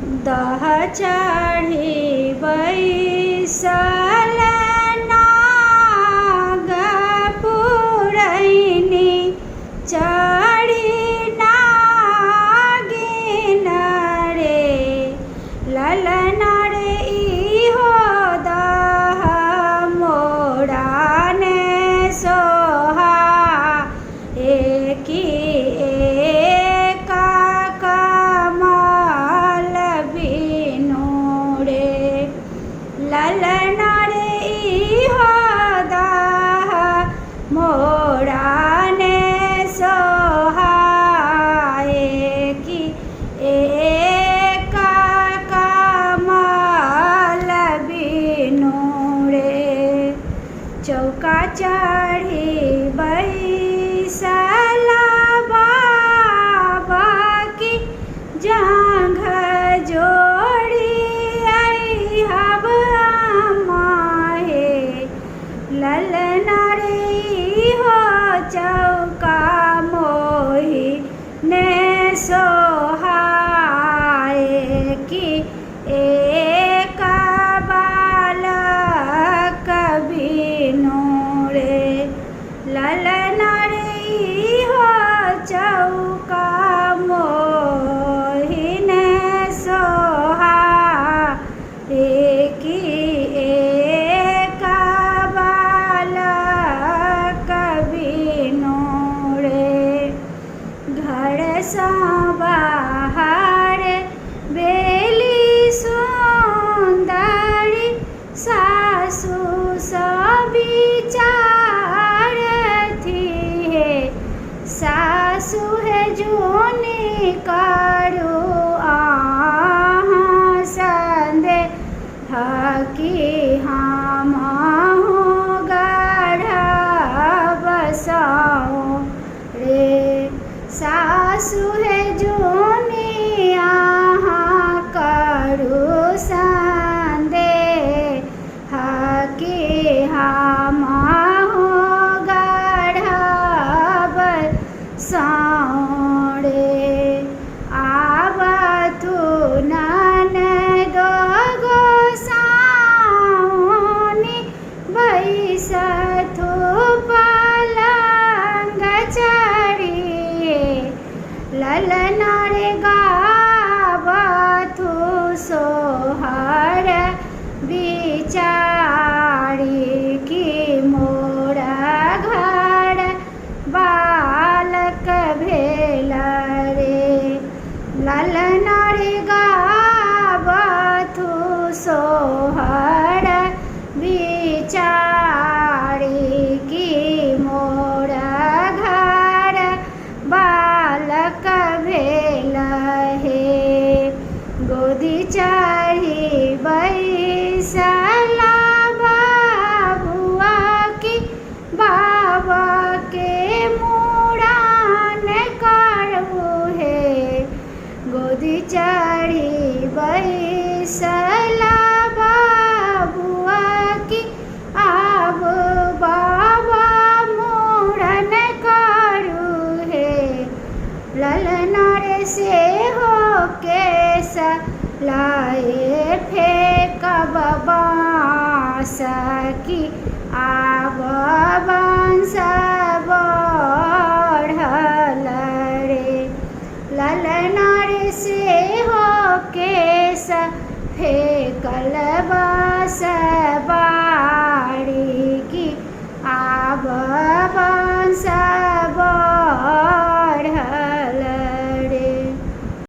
दह चढ़ी बैसल नाग पुरैनी चढ़ी नागिन रे ललन रे इहो दह मोरान सोहा एकी एका कमल बिनु रे ललन रे इहो दह मोरान सोहा एकी एका कमल बिनु रे चौका चढ़ी बैसल बाबा की जांघ जोड़ी हब माहे ललन रे हो चौका मोही ने सोहाए की एक बालक बिनु रे ललन रे हो चौका मोहिन सोहा एकी एक बालक बिनु रे घर सा बाहर बेली सुंदरी सासु सविचार थी है सासु है जूनी करू संदे हकी हम गढ़ बसाओ रे सासु है जूनी करू संदे हकी हम गढ़ बसाओ रे आवतु ननदो गोसाउनी बैसथु पलंग चढ़िए ललन रे गावथु सोहर बिचारी की मोरा घर बालक भेल रे ललन रे गावथु सोहर बिचारी की मोरा घर बालक भेल हे गोदी चढ़ी बैसल बाबुआ की बाबा के मुड़न करबू हे गोदी चढ़ी बैसल बाबुआ की आब बाबा मुड़न करू हे ललन रे से हो केस लाए फेंकब बाँस की आब वंश बढ़ल रे ललन रे से हो केस फेंकल बाँस